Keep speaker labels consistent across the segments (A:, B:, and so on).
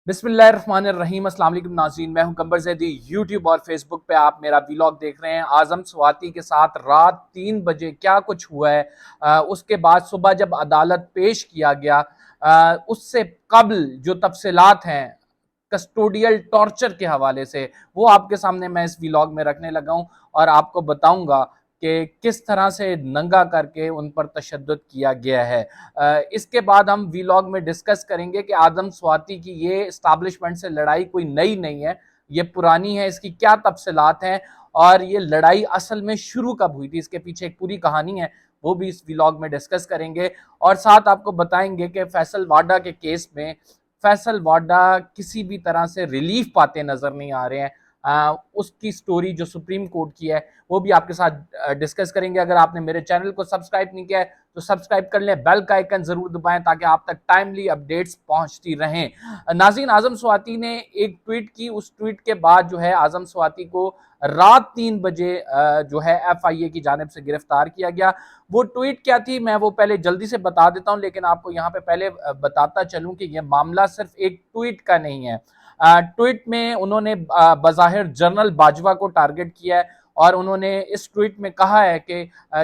A: बिस्मिल्लाहिर्रहमानिर्रहीम। अस्सलाम वालेकुम नाज़रीन, मैं हूं कंबर ज़ैदी। यूट्यूब और फेसबुक पे आप मेरा व्लॉग देख रहे हैं। आज़म स्वाति के साथ रात 3 बजे क्या कुछ हुआ है, उसके बाद सुबह जब अदालत पेश किया गया, उससे कबल जो तफसीलात हैं कस्टोडियल टॉर्चर के हवाले से, वो आपके सामने मैं इस व्लॉग में रखने लगा हूं और आपको बताऊंगा कि किस तरह से नंगा करके उन पर तशद्दुद किया गया है। इसके बाद हम व्लॉग में डिस्कस करेंगे कि आदम स्वाति की ये इस्टेब्लिशमेंट से लड़ाई कोई नई नहीं है, ये पुरानी है, इसकी क्या तफसीलात हैं और ये लड़ाई असल में शुरू कब हुई थी, इसके पीछे एक पूरी कहानी है, वो भी इस व्लॉग में डिस्कस करेंगे। और साथ आपको बताएंगे कि फैसल वाडा के केस में फैसल वाडा किसी भी तरह से रिलीफ पाते नजर नहीं आ रहे हैं। उसकी स्टोरी जो सुप्रीम कोर्ट की है वो भी आपके साथ डिस्कस करेंगे। अगर आपने मेरे चैनल को सब्सक्राइब नहीं किया है तो सब्सक्राइब कर लें, बेल का आइकन जरूर दबाएं ताकि आप तक टाइमली अपडेट्स पहुंचती रहें। नाज़रीन, आजम स्वाति ने एक ट्वीट की, उस ट्वीट के बाद जो है आजम स्वाति को रात 3 बजे जो है FIA की जानिब से गिरफ्तार किया गया। वो ट्वीट क्या थी मैं वो पहले जल्दी से बता देता हूं, लेकिन आपको यहाँ पे पहले बताता चलूं कि यह मामला सिर्फ एक ट्वीट का नहीं है। ट्वीट में उन्होंने बज़ाहिर जनरल बाजवा को टारगेट किया है और उन्होंने इस ट्वीट में कहा है कि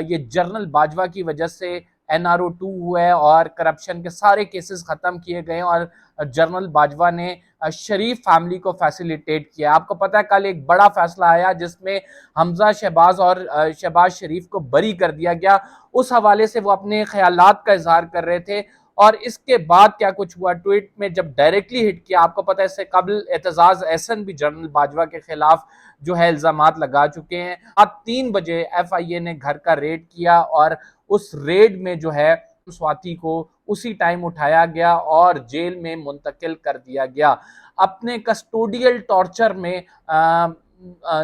A: ये जनरल बाजवा की वजह से NRO 2 हुआ है और करप्शन के सारे केसेस खत्म किए गए और जनरल बाजवा ने शरीफ फैमिली को फैसिलिटेट किया। आपको पता है कल एक बड़ा फैसला आया जिसमें हमजा शहबाज और शहबाज शरीफ को बरी कर दिया गया। उस हवाले से वो अपने ख्यालात का इजहार कर रहे थे और इसके बाद क्या कुछ हुआ, ट्वीट में जब डायरेक्टली हिट किया, आपको पता है इससे कबल एतजाज एहसन भी जनरल बाजवा के खिलाफ जो है इल्जामात लगा चुके हैं। अब 3 बजे FIA ने घर का रेड किया और उस रेड में जो है स्वाति को उसी टाइम उठाया गया और जेल में मुंतकिल कर दिया गया। अपने कस्टोडियल टॉर्चर में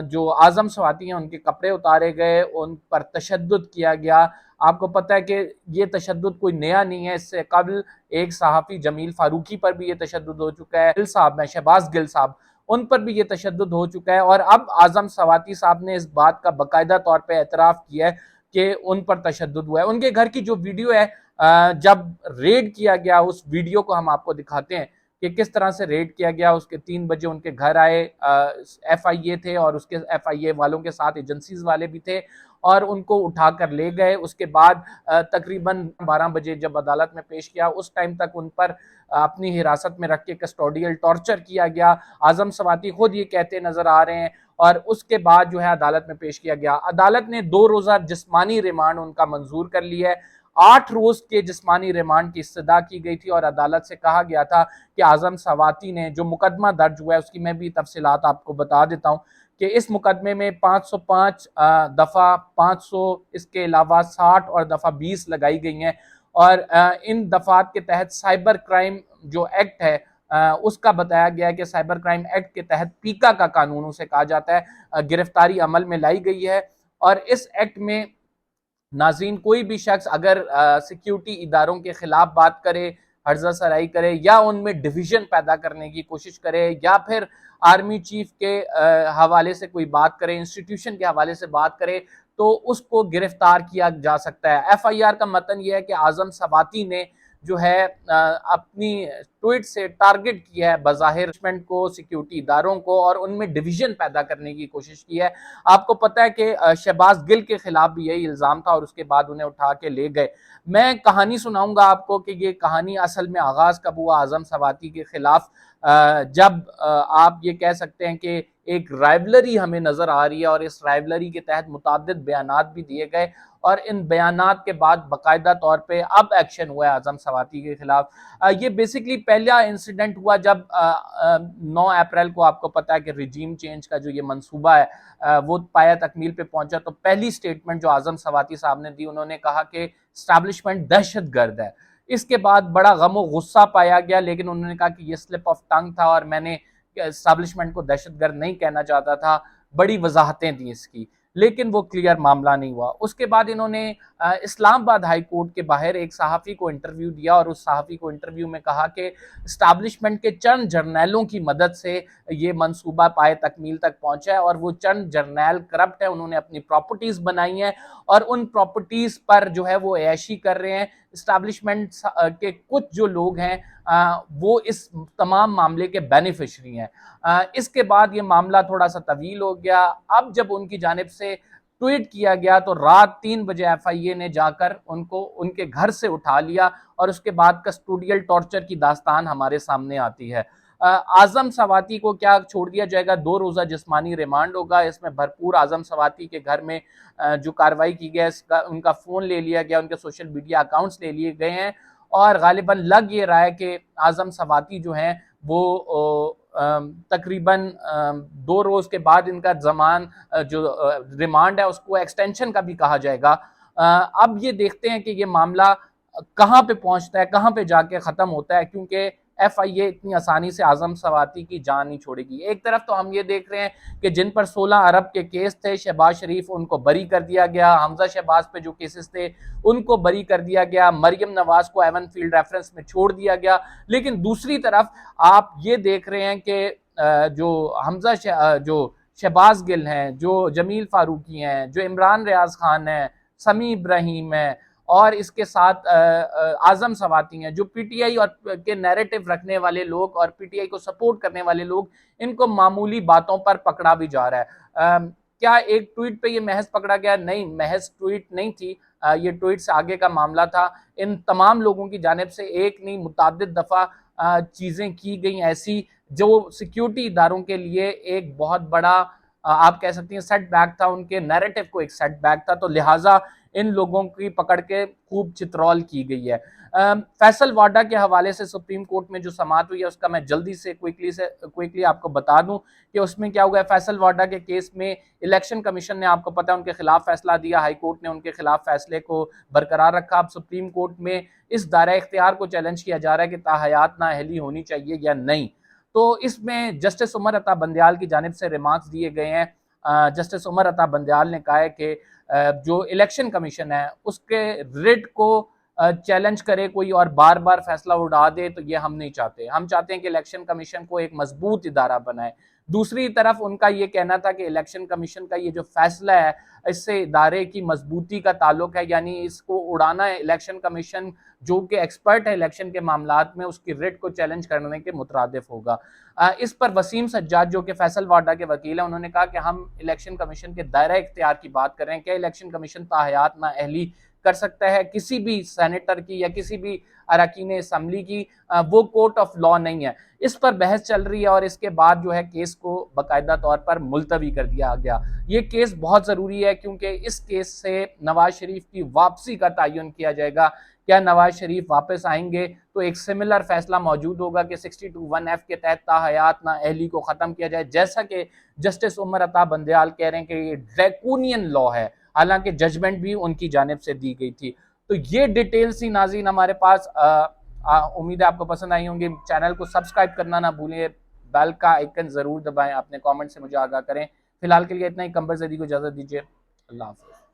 A: जो आजम स्वाति हैं उनके कपड़े उतारे गए, उन पर तशद्दुद किया गया। आपको पता है कि ये तशद्दुद कोई नया नहीं है, इससे कबल एक सहाफ़ी जमील फारूकी पर भी ये तशद्दुद हो चुका है, गिल साहब में शहबाज गिल साहब, उन पर भी ये तशद्दुद हो चुका है और अब आजम स्वाति साहब ने इस बात का बाकायदा तौर पर एतराफ़ किया है कि उन पर तशद्दुद हुआ है। उनके घर की जो वीडियो है, जब रेड किया गया उस वीडियो को हम आपको दिखाते हैं कि किस तरह से रेड किया गया। उसके 3 बजे उनके घर आए FIA थे और उसके FIA वालों के साथ एजेंसीज वाले भी थे और उनको उठाकर ले गए। उसके बाद तकरीबन 12 बजे जब अदालत में पेश किया, उस टाइम तक उन पर अपनी हिरासत में रख के कस्टोडियल टॉर्चर किया गया। आजम स्वाति खुद ये कहते नजर आ रहे हैं और उसके बाद जो है अदालत में पेश किया गया। अदालत ने 2 रोजा जिस्मानी रिमांड उनका मंजूर कर लिया है। 8 रोज के जिस्मानी रिमांड की इस्तदा की गई थी और अदालत से कहा गया था कि आजम स्वाति ने जो मुकदमा दर्ज हुआ है उसकी मैं भी तफसीलात आपको बता देता हूँ कि इस मुकदमे में 505 दफ़ा 500, इसके अलावा 60 और दफ़ा 20 लगाई गई हैं और इन दफ़ात के तहत साइबर क्राइम जो एक्ट है उसका बताया गया है कि साइबर क्राइम एक्ट के तहत पीका का कानून उसे कहा जाता है, गिरफ्तारी अमल में लाई गई है। और इस एक्ट में नाज़रीन कोई भी शख्स अगर सिक्योरिटी इदारों के खिलाफ बात करे, हर्जा सराई करे या उनमें डिवीजन पैदा करने की कोशिश करे या फिर आर्मी चीफ के हवाले से कोई बात करे, इंस्टीट्यूशन के हवाले से बात करे, तो उसको गिरफ्तार किया जा सकता है। FIR का मतन यह है कि आजम स्वाति ने जो है अपनी ट्वीट से टारगेट किया है बज़ाहिर को, सिक्योरिटी इदारों को और उनमें डिवीजन पैदा करने की कोशिश की है। आपको पता है कि शहबाज गिल के खिलाफ भी यही इल्ज़ाम था और उसके बाद उन्हें उठा के ले गए। मैं कहानी सुनाऊंगा आपको कि ये कहानी असल में आगाज़ कब हुआ आजम स्वाति के खिलाफ, जब आप ये कह सकते हैं कि एक राइवलरी हमें नज़र आ रही है और इस राइवलरी के तहत मुताद्दिद बयानात भी दिए गए और इन बयानात के बाद बाकायदा तौर पे अब एक्शन हुआ है आजम स्वाति के खिलाफ। ये बेसिकली पहला इंसिडेंट हुआ जब 9 अप्रैल को आपको पता है कि रिजीम चेंज का जो ये मंसूबा है वो पाया तकमील पे पहुंचा। तो पहली स्टेटमेंट जो आजम स्वाति साहब ने दी, उन्होंने कहा कि इस्टेब्लिशमेंट दहशत गर्द है। इसके बाद बड़ा गम और गुस्सा पाया गया, लेकिन उन्होंने कहा कि ये स्लिप ऑफ टंग था और मैंने एस्टेब्लिशमेंट को दहशतगर्द नहीं कहना चाहता था। बड़ी वजाहतें दी इसकी, लेकिन वो क्लियर मामला नहीं हुआ। उसके बाद इन्होंने इस्लामाबाद हाई कोर्ट के बाहर एक सहाफ़ी को इंटरव्यू दिया और उस सहाफ़ी को इंटरव्यू में कहा कि इस्टेब्लिशमेंट के चंद जर्नैलों की मदद से ये मंसूबा पाए तकमील तक पहुंचा है और वो चंद जर्नैल करप्ट है, उन्होंने अपनी प्रॉपर्टीज़ बनाई हैं और उन प्रॉपर्टीज़ पर जो है वो ऐशी कर रहे हैं اسٹیبلشمنٹ کے کچھ جو لوگ ہیں وہ اس تمام معاملے کے بینیفیشری ہیں۔ اس کے بعد یہ معاملہ تھوڑا سا طویل ہو گیا، اب جب ان کی جانب سے ٹویٹ کیا گیا تو رات 3 بجے ایف آئی اے نے جا کر ان کو ان کے گھر سے اٹھا لیا، اور اس کے بعد کسٹوڈیل ٹارچر کی داستان ہمارے سامنے آتی ہے۔ اعظم سواتی کو کیا چھوڑ دیا جائے گا؟ 2 روزہ جسمانی ریمانڈ ہوگا، اس میں بھرپور اعظم سواتی کے گھر میں جو کارروائی کی گئی ہے، ان کا فون لے لیا گیا، ان کے سوشل میڈیا اکاؤنٹس لے لیے گئے ہیں، اور غالباً لگ یہ رہا ہے کہ اعظم سواتی جو ہیں وہ تقریباً 2 روز کے بعد ان کا زمان جو ریمانڈ ہے اس کو ایکسٹینشن کا بھی کہا جائے گا۔ اب یہ دیکھتے ہیں کہ یہ معاملہ کہاں پہ پہنچتا ہے، کہاں پہ جا کے ختم ہوتا ہے، کیونکہ ایف آئی اے اتنی آسانی سے اعظم سواتی کی جان نہیں چھوڑے گی۔ ایک طرف تو ہم یہ دیکھ رہے ہیں کہ جن پر 16 ارب کے کیس تھے، شہباز شریف ان کو بری کر دیا گیا، حمزہ شہباز پہ جو کیسز تھے ان کو بری کر دیا گیا، مریم نواز کو ایون فیلڈ ریفرنس میں چھوڑ دیا گیا، لیکن دوسری طرف آپ یہ دیکھ رہے ہیں کہ جو جو شہباز گل ہیں، جو جمیل فاروقی ہیں، جو عمران ریاض خان ہیں، سمیع ابراہیم ہیں، اور اس کے ساتھ اعظم سواتی ہیں، جو پی ٹی آئی اور کے نیریٹو رکھنے والے لوگ اور پی ٹی آئی کو سپورٹ کرنے والے لوگ، ان کو معمولی باتوں پر پکڑا بھی جا رہا ہے۔ کیا ایک ٹویٹ پہ یہ محض پکڑا گیا؟ نہیں، محض ٹویٹ نہیں تھی، یہ ٹویٹ سے آگے کا معاملہ تھا۔ ان تمام لوگوں کی جانب سے ایک نہیں متعدد دفعہ چیزیں کی گئیں ایسی جو سیکیورٹی اداروں کے لیے ایک بہت بڑا آپ کہہ سکتی ہیں سیٹ بیک تھا، ان کے نیریٹو کو ایک سیٹ بیک تھا، تو لہٰذا ان لوگوں کی پکڑ کے خوب چترول کی گئی ہے۔ فیصل واڈا کے حوالے سے سپریم کورٹ میں جو سماعت ہوئی ہے اس کا میں جلدی سے کوئکلی آپ کو بتا دوں کہ اس میں کیا ہوا ہے۔ فیصل واڈا کے کیس میں الیکشن کمیشن نے آپ کو پتہ ہے ان کے خلاف فیصلہ دیا، ہائی کورٹ نے ان کے خلاف فیصلے کو برقرار رکھا۔ اب سپریم کورٹ میں اس دائرہ اختیار کو چیلنج کیا جا رہا ہے کہ تاحیات نااہلی ہونی چاہیے یا نہیں۔ تو اس میں جسٹس عمر عطا بندیال کی جانب سے ریمارکس دیے گئے ہیں۔ جسٹس عمر عطا بندیال نے کہا ہے کہ جو الیکشن کمیشن ہے اس کے ریٹ کو چیلنج کرے کوئی اور بار بار فیصلہ اڑا دے تو یہ ہم نہیں چاہتے۔ ہم چاہتے ہیں کہ الیکشن کمیشن کو ایک مضبوط ادارہ بنائے۔ دوسری طرف ان کا یہ کہنا تھا کہ الیکشن کمیشن کا یہ جو فیصلہ ہے اس سے ادارے کی مضبوطی کا تعلق ہے، یعنی اس کو اڑانا ہے۔ الیکشن کمیشن جو کہ ایکسپرٹ ہے الیکشن کے معاملات میں، اس کی ریٹ کو چیلنج کرنے کے مترادف ہوگا۔ اس پر وسیم سجاد جو کہ فیصل واڈا کے وکیل ہیں، انہوں نے کہا کہ ہم الیکشن کمیشن کے دائرہ اختیار کی بات کر رہے ہیں، کیا الیکشن کمیشن تاحیات نااہلی کر سکتا ہے کسی بھی سینیٹر کی یا کسی بھی اراکین اسمبلی کی؟ وہ کورٹ آف لا نہیں ہے۔ اس پر بحث چل رہی ہے اور اس کے بعد جو ہے کیس کو باقاعدہ طور پر ملتوی کر دیا گیا۔ یہ کیس بہت ضروری ہے کیونکہ اس کیس سے نواز شریف کی واپسی کا تعین کیا جائے گا۔ کیا نواز شریف واپس آئیں گے تو ایک سملر فیصلہ موجود ہوگا کہ 62(1)F کے تحت تاحیات نااہلی کو ختم کیا جائے، جیسا کہ جسٹس عمر عطا بندیال کہہ رہے ہیں کہ یہ ڈریکونین لا ہے، حالانکہ ججمنٹ بھی ان کی جانب سے دی گئی تھی۔ تو یہ ڈیٹیلز تھی ناظرین ہمارے پاس، امید ہے آپ کو پسند آئی ہوں گی۔ چینل کو سبسکرائب کرنا نہ بھولیں، بیل کا آئیکن ضرور دبائیں، اپنے کامنٹ سے مجھے آگاہ کریں۔ فی الحال کے لیے اتنا ہی، قمبر زیدی کو اجازت دیجیے، اللہ حافظ۔